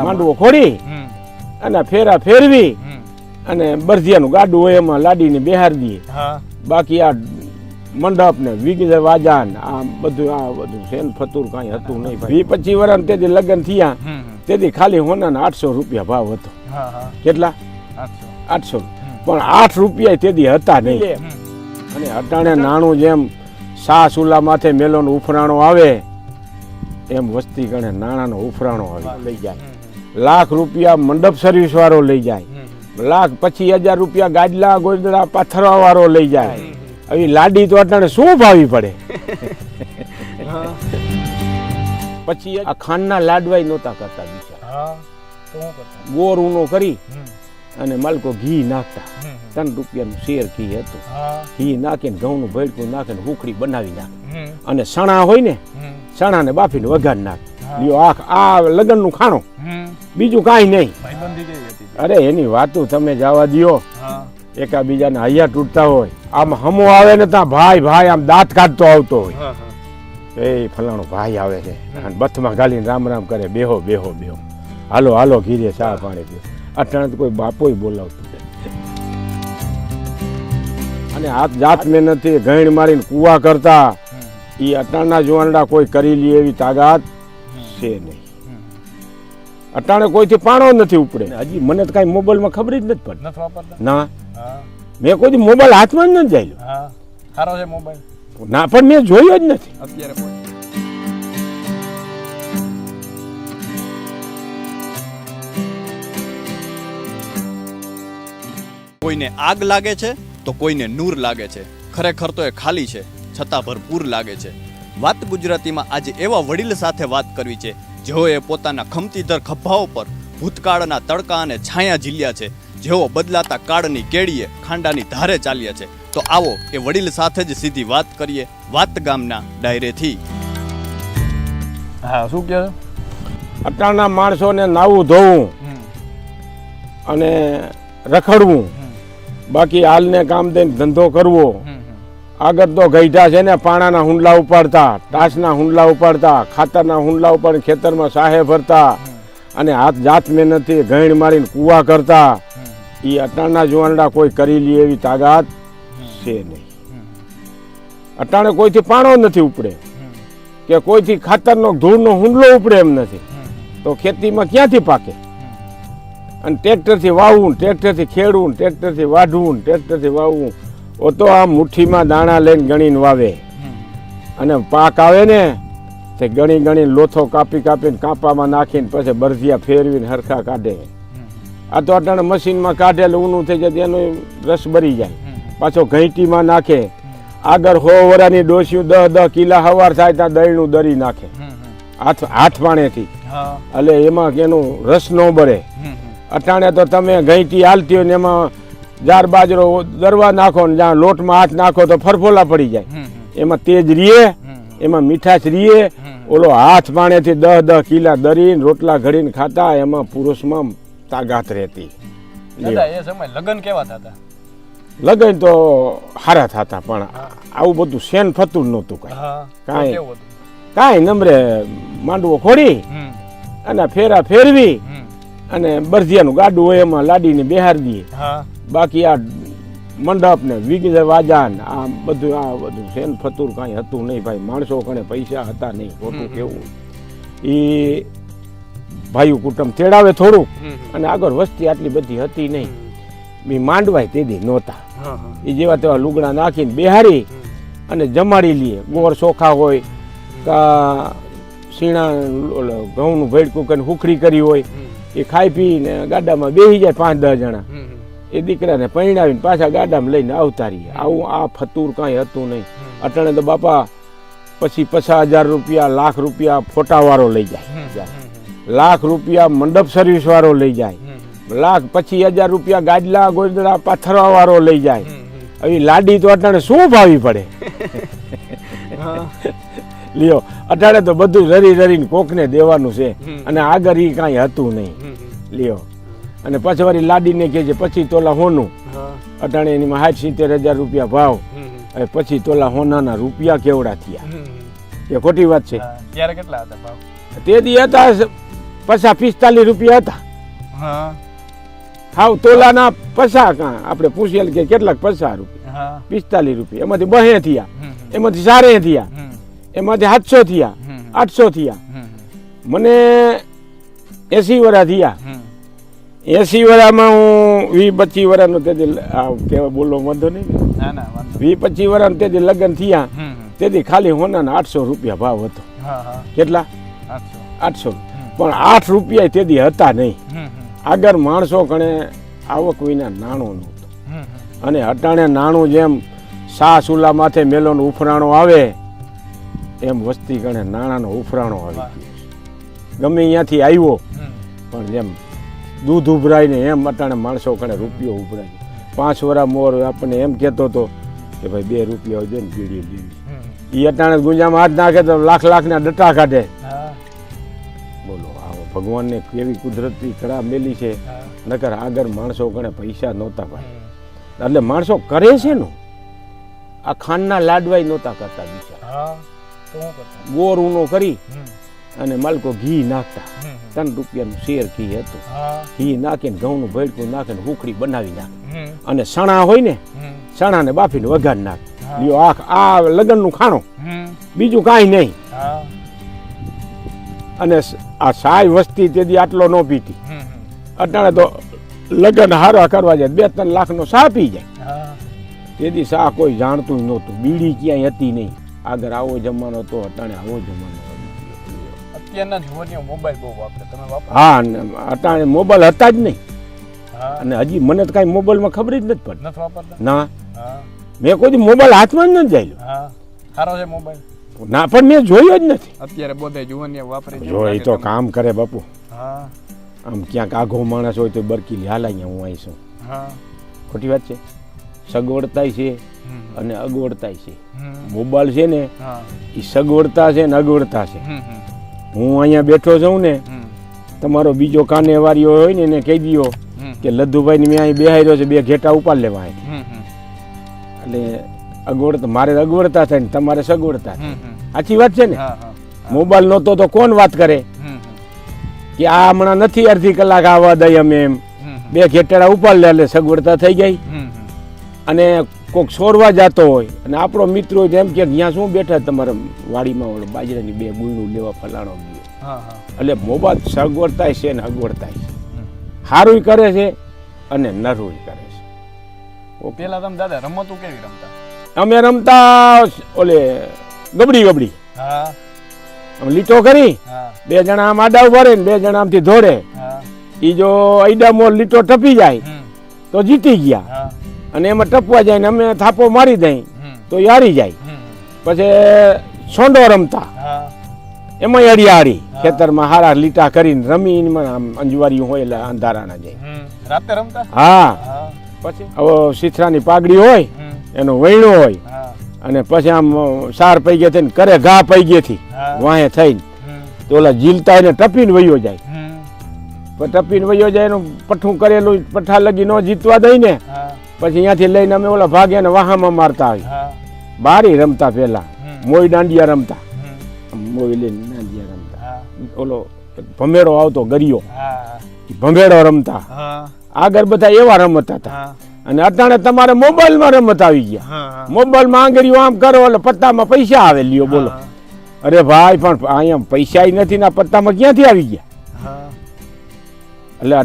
માંડવો ખોડી અને ફેરા ફેરવી અને બરધિયાનું ગાડું હોય એમાં લાડીને બેહાર દઈએ. બાકી આ મંડપ ને વિગજે વાજાન આ બધું સેન ફતુર કાંઈ હતું નહીં ભાઈ. 20-25 વર્ષ તેથી લગ્ન થયા તેથી ખાલી હોનાના 800 રૂપિયા ભાવ હતો. કેટલા? 800. પણ 8 રૂપિયા તેથી હતા નહીં. અને અટાણે નાણું જેમ સા સુલા માથે મેલોનો ઉફરાણો આવે એમ વસ્તી ગણે નાણાનો ઉફરાણો આવે લઈ જાય. લાખ રૂપિયા મંડપ સર્વિસ વાળો લઈ જાય, 1,25,000 રૂપિયા ગાડલા ગોદડા પાથરવા વાળો લઈ જાય. હવે લાડી તો અટાણે શું ભાવી પડે. પછી આ ખાંડના લાડવાય નહોતા કરતા બિચારા. ગોર ઊનો કરી અને માલકો ઘી નાખતા. 3 રૂપિયાનું શેર ઘી હતું. ઘી નાખીને ઘઉંનું ભેળકું નાખીને હુખડી બનાવી નાખે અને સણા હોય ને સણાને બાફીને વઘાર નાખે. લ્યો આ લગ્નનું ખાણું, બીજું કાંઈ નહીં. અરે એની વાતો તમે જવા દો. એકાબીજાને હૈયા તૂટતા હોય, આમ હમો આવે ને ત્યાં ભાઈ આમ દાંત કાઢતો આવતો હોય. એ ફલાણો ભાઈ આવે છે અને બથમાં ગાલીને રામ રામ કરે, બેહો હાલો ઘીરે ચા પાણી પીઓ. અટાણે તો કોઈ બાપોય બોલાવતું અને હાથ જાત મહેનતથી ગઈણ મારીને કુવા કરતા એ અટાણના જુવાનડા કોઈ કરી લે એવી તાકાત છે નહીં. અટાણે કોઈથી પાણો નથી ઉપડે. હજી મને તો કાંઈ મોબાઈલમાં ખબર જ નથી પડતી. ના, મેં કોઈ મોબાઈલ હાથમાં જ નથી જાય. સારો છે મોબાઈલ ના, પણ મેં જોયો જ નથી અત્યારે. કોઈને આગ લાગે છે તો કોઈને નૂર લાગે છે. ખરેખર તો એ ખાલી છે છતાં ભરપૂર લાગે છે. વાત ગુજરાતીમાં આજે એવા વડીલ સાથે વાત કરવી છે જેઓએ પોતાના ખમતીધર ખભા પર ભૂતકાળના તડકા અને છાયા ઝીલ્યા છે, જેઓ બદલાતા કાળની કેડીએ ખાંડાની ધારે ચાલ્યા છે. તો આવો એ વડીલ સાથે જ સીધી વાત કરીએ વાત ગામના ડાયરેથી. હા, શું કહે? અટાણના માણસોને નાવું ધોવું અને રખડવું, બાકી હાલને કામ દઈને ધંધો કરવો. આગળ તો ગઈઢા છે ને પાણાના હુંડલા ઉપાડતા, ટાસના હુંડલા ઉપાડતા, ખાતરના હુંડલા ઉપાડીને ખેતરમાં સાહે ભરતા અને હાથ જાત મહેનતથી ગઈણ મારીને કુવા કરતા. એ અટાણના જુવાનડા કોઈ કરી લે એવી તાકાત છે નહીં. અટાણે કોઈથી પાણો નથી ઉપડે કે કોઈથી ખાતરનો ધૂળનો હુંડલો ઉપડે એમ નથી. તો ખેતીમાં ક્યાંથી પાકે? અને ટ્રેક્ટરથી વાવવું, ટ્રેક્ટરથી ખેડવું, ટ્રેક્ટરથી વાઢવું, ટ્રેક્ટરથી વાવવું. ઓ તો આ મુઠ્ઠીમાં દાણા લઈને ગણીને વાવે અને પાક આવે ને તે ગણી લોથો કાપીને કાંપામાં નાખીને પછી બરધિયા ફેરવીને હરખા કાઢે. આ તો અટાણે મશીનમાં કાઢેલ ઊનું થઈ જાય, એનો રસ ભરી જાય. પાછો ઘંટીમાં નાખે. આગળ 100 વરાની ડોસીઓ 10 કિલા હવાર થાય ત્યાં દહીંનું દરી નાખે હાથ પાણેથી. એટલે એમાં એનું રસ ન ભરે. અટાણે તો તમે ઘંટી હાલતી હોય ને એમાં જાર બાજરો દરવા નાખો ને જ્યાં લોટમાં હાથ નાખો તો ફરફોલા પડી જાય. એમાં તેજ રીએ, એમાં મીઠાશ રીએ. ઓલો હાથ પાણેથી 10 કિલા દરીને રોટલા ઘડીને ખાતા. એમાં પુરુષમાં તાકાત રહેતી. એ સમય લગ્ન કેવા થતા? લગ્ન તો સારા થતા, પણ આવું બધું સેન ફતું નહોતું. કાંઈ નમરે માંડવો ખોડી અને ફેરા ફેરવી અને બરધિયાનું ગાડું હોય એમાં લાડીને બેહાર દઈએ. બાકી આ મંડપ ને વિગજે વાજાન આ બધું સેન ફતુર કાંઈ હતું નહીં ભાઈ. માણસો કણે પૈસા હતા નહીં, ખોટું કેવું. એ ભાઈઓ કુટુંબ તેડાવે થોડુંક અને આગળ વસ્તી આટલી બધી હતી નહીં. બી માંડવાય તેથી નહોતા. એ જેવા તેવા લુગડા નાખીને બેહારી અને જમાડી લઈએ. ગોળ ચોખા હોય કા સીણા ઘઉંનું ભેળકું કરીને હુખડી કરી હોય એ ખાઈ પીને ગાડામાં બેસી જાય 5-10 જણા. એ દીકરાને પરણાવીને પાછા ગાડામાં લઈને આવતા રહીએ. આવું આ ફતુર કાંઈ હતું નહીં. અટાણે તો બાપા પછી 50,000 રૂપિયા, લાખ રૂપિયા ફોટાવાળો લઈ જાય, લાખ રૂપિયા મંડપ સર્વિસ વાળો લઈ જાય, 1,25,000 રૂપિયા ગાડલા ગોદડા પાથરવા વાળો લઈ જાય. હવે લાડી તો અટાણે શું ભાવી પડે. લ્યો અટાણે તો બધું રરીને કોકને દેવાનું છે અને આગળ એ કાંઈ હતું નહીં. લ્યો અને પછી વારી લાડીને કહે છે 25 તોલા હોનું. અટાણે એની 60-70,000 રૂપિયા ભાવ. હવે 25 તોલા હોનાના રૂપિયા કેવડા થયા? એ ખોટી વાત છે. ત્યારે કેટલા હતા ભાવ? તે દી હતા 45 રૂપિયા હતા. હા હાવ તોલાના 50 કાં આપણે પૂછીએ કે કેટલાક 50 રૂપિયા, હા 45 રૂપિયા. એમાંથી 2 થયા, હમ એમાંથી 4 થયા, હમ એમાંથી 700 થયા, હમ 800 થયા. હમ મને 80 વર્ષ થયા. હમ 80 વર્ષમાં હું 20-25 વર્ષનો તેથી કેવા બોલો વાંધો નહીં ને. ના ના વાંધો 20-25 વર્ષ તેથી લગ્ન થયા હમ તેથી ખાલી હોનાના 800 રૂપિયા ભાવ હતો. હા હા કેટલા? 800 800. પણ 8 રૂપિયા તેથી હતા નહીં. આગળ માણસો કણે આવક વિના નાણું નહોતું. અને અટાણે નાણું જેમ સા સુલા માથે મેલોનો ઉફરાણો આવે એમ વસ્તી કણે નાણાંનો ઉફરાણો આવી ગયો. ગમે અહીંયાથી આવ્યો પણ જેમ દૂધ ઉભરાય ને એમ અટાણે માણસો કણે રૂપિયો ઉભરાય. 5 વર્ષ મોર આપણને એમ કહેતો હતો કે ભાઈ 2 રૂપિયા હોય ને પીડી લેવી. એ અટાણે ગુંજામાં હાથ નાખે તો લાખના ડટા કાઢે. બોલો આવો ભગવાનને કેવી કુદરતી કળા મેલી છે. નકર આગળ માણસો કણે પૈસા નહોતા ભાઈ. એટલે માણસો કરે છે ને આ ખાંડના લાડવાય નહોતા કરતા બિચારા. ગોર ઊનો કરી અને માલકો ઘી નાખતા. 3 રૂપિયાનું શેર ઘી હતું. ઘી નાખીને ઘઉંનું ભેળકું નાખીને હુખડી બનાવી નાખે. અને સણા હોય ને સણાને બાફીને વઘાર નાખે. લ્યો આ લગ્નનું ખાણું, બીજું કાંઈ નહીં. અને આ સાય વસ્તી તેથી આટલો ન પીતી. અટાણે તો લગ્ન હારા કરવા જાય 2-3 લાખનો સા પી જાય. તેથી સા કોઈ જાણતું નહોતું. બીડી ક્યાંય હતી નહીં. આગળ આવો જમાનો હતો, અટાણે આવો જમાનો. અત્યારના જુવાનીઓ મોબાઈલ બહુ વાપરે. તમે વાપરો? હા, અટાણે મોબાઈલ હતા જ નહીં. અને હજી મને તો કાંઈ મોબાઈલમાં ખબર જ નથી પડતી. નથી વાપરતા? ના, મેં કોઈ મોબાઈલ હાથમાં જ નથી જાયલો. સારો છે મોબાઈલ? ના, પણ મેં જોયો જ નથી. અત્યારે બધા જુવાનીઓ વાપરે છે. જો એ તો કામ કરે બાપુ. હા આમ ક્યાંક આઘો માણસ હોય તો બરકી હાલ અહીંયા હું આવીશું. હા ખોટી વાત છે. સગવડતાય છે અને અગવડતાય છે. મોબાઈલ છે ને એ સગવડતા છે ને અગવડતા છે. હું અહીંયા બેઠો છું ને, તમારો બીજો કાને વારીઓ હોય ને એને કહી દો કે લદ્દુભાઈ ને મેં અહીં બેહાર્યો છે, 2 ઘેટા ઉપાડ લેવા. એટલે અગવડતા મારે અગવડતા થાય ને તમારે સગવડતા થાય. સાચી વાત છે ને. મોબાઈલ નહોતો તો કોણ વાત કરે કે આ હમણાં નથી અડધી કલાક આવવા દઈ અમે એમ. 2 ઘેટાડા ઉપાડ લે એટલે સગવડતા થઈ ગઈ. અને કોઈક સોરવા જતો હોય અને આપણો મિત્ર હોય એમ કે ત્યાં શું બેઠા તમારા વાડીમાં ઓલો બાજરાની 2 ગુંડું લેવા ફલાણો ગયો. એટલે મોબાઈલ સગવડતાય છે ને અગવડતાય છે. સારું કરે છે અને નરું કરે છે. પેલા તમે દાદા રમતું કેવી રમતા? અમે રમતા ઓલે ગબડી. લીટો કરી 2 જણા આમ આડા ઉભા રહે ને 2 જણા આમથી ધોડે. એ જો આડા મોર લીટો ટપી જાય તો જીતી ગયા. અને એમાં ટપવા જાય ને અમે થાપો મારી દઈ તો એ હારી જાય. પછી સોંડો રમતા, એમાં અડિયાળી ખેતરમાં હારા લીટા કરીને રમી અંજવારી હોય એટલે અંધારાના જાય. રાતે રમતા? હા. પછી હવે સીથરાની પાઘડી હોય એનો વૈણો હોય અને પછી આમ સાર પૈગે થઈને કરે ઘા પૈગેથી વાહે થઈને તો ઓલા ઝીલતા એને ટપીને વયો જાય. ટપીને વયો જાય એનું પઠ્ઠું કરેલું પઠ્ઠા લગી ન જીતવા દઈ ને પછી અહીંયાથી લઈને અમે ઓલા ભાગ્યાને વાહામાં મારતા આવી. બારી રમતા પેલા, મોઈ દાંડિયા રમતા. મોઈ લઈને દાંડિયા રમતા. ઓલો ભમેડો આવતો ગરિયો, ભમેડો રમતા. આગળ બધા એવા રમત હતા. અને અટાણે તમારે મોબાઈલમાં રમત આવી ગયા. મોબાઈલમાં આંગળીઓ આમ કરો એટલે પત્તામાં પૈસા આવે. લ્યો બોલો. અરે ભાઈ પણ અહીંયા પૈસા નથી ને પત્તામાં ક્યાંથી આવી ગયા? એટલે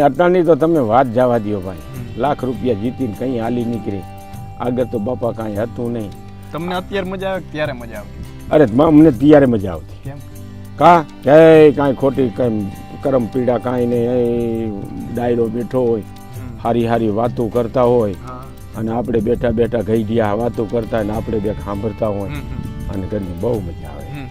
અટાણી તો તમે વાત જવા દો ભાઈ. લાખ રૂપિયા જીતીને કઈ હાલી નીકળી. આગળ તો બાપા કાંઈ હતું નહીં. તમને અત્યારે મજા આવે ત્યારે મજા આવતી? અરે અમને ત્યારે મજા આવતી. કેમ? કાંઈ ખોટી કઈ કરમ પીડા કાંઈ નહીં. ડાયરો બેઠો હોય, હારી વાતો કરતા હોય અને આપણે બેઠા બેઠા ગઈડિયા વાતો કરતા અને આપણે બે સાંભળતા હોય અને ઘરની બહુ મજા આવે.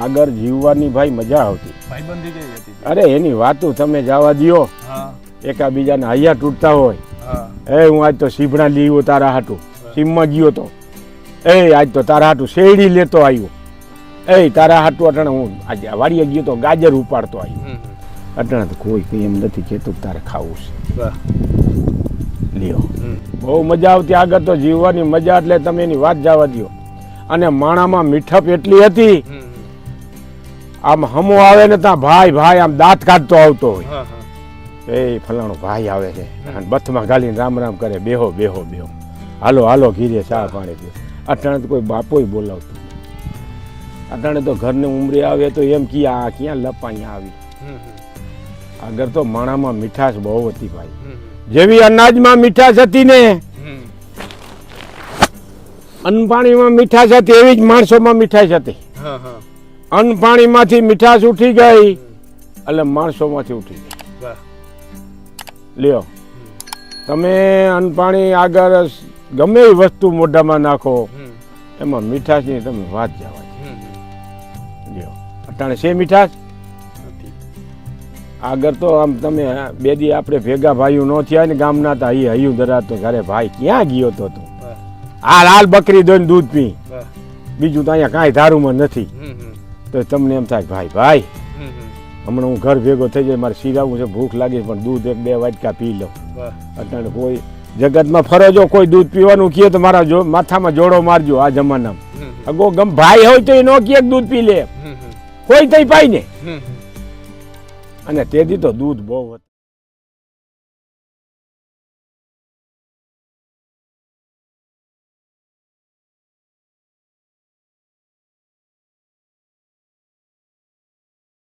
આગળ જીવવાની ભાઈ મજા આવતી. ભાઈબંધી કેવી હતી? અરે એની વાતો તમે જવા દો. એકાબીજાને હૈયા તૂટતા હોય. હું આજ તો સીભડા લીવો તારા હાટું, સીમમાં ગયો તો આજ તો તારા હાટું શેરડી લેતો આવ્યો. તારા હાટું અટાણે હું આજે વાડીએ ગયો તો ગાજર ઉપાડતો આવ્યો. અટાણે તો કોઈ કઈ એમ નથી કહેતું તારે ખાવું છે. લ્યો બહુ મજા આવતી. આગળ તો જીવવાની મજા એટલે તમે એની વાત જવા દો. અને માણામાં મીઠપ એટલી હતી. આમ હમો આવે ને ત્યાં ભાઈ ભાઈ આમ દાંત કાઢતો આવતો હોય હા હા એ ફલાણો ભાઈ આવે છે અને બથમાં ગાલીને રામ રામ કરે બેહો બેહો બેહો હાલો હાલો ઘીરે ચા પાણી પીઓ. અટાણે તો કોઈ બાપોય બોલાવતું નહીં. અટાણે તો ઘરને ઉમરી આવે તો એમ કે આ ક્યાં લપાઈ આવી. આગળ તો માણામાં મીઠાશ બહુ હતી ભાઈ. જેવી અનાજમાં મીઠાશ હતી ને અન્ન પાણીમાં મીઠાશ હતી એવી જ માણસોમાં મીઠાશ હતી. હા હા અન્ન પાણીમાંથી મીઠાશ ઉઠી ગઈ એટલે માણસોમાંથી ઉઠી ગઈ. વાહ લ્યો તમે અન્ન પાણી આગળ ગમે એ વસ્તુ મોઢામાં નાખો એમાં મીઠાશની તમે વાત જવા લ્યો. અટાણે છે મીઠાશ આગળ તો આમ તમે બે દી આપણે ભેગા ભાઈઓ ન થયા ને ગામના હતા એ હૈયું ધરાતો ઘરે ભાઈ ક્યાં ગયો તો તું આ લાલ બકરી દોઈને દૂધ પી બીજું તો અહીંયા કાંઈ ધારુમાં નથી. તો તમને એમ થાય ભાઈ ભાઈ હમણાં હું ઘર ભેગો થઈ જાય મારે શીરાવું છે ભૂખ લાગી પણ દૂધ એક બે વાટકા પી લઉં. અટાણે કોઈ જગતમાં ફરો જો કોઈ દૂધ પીવાનું કહે તો મારા માથામાં જોડો મારજો. આ જમાનામાં અગો ગમ ભાઈ હોય તો એ ન કહે દૂધ પી લે કોઈ તઈ પાઈ ને. અને તેથી તો દૂધ બહુ હતું.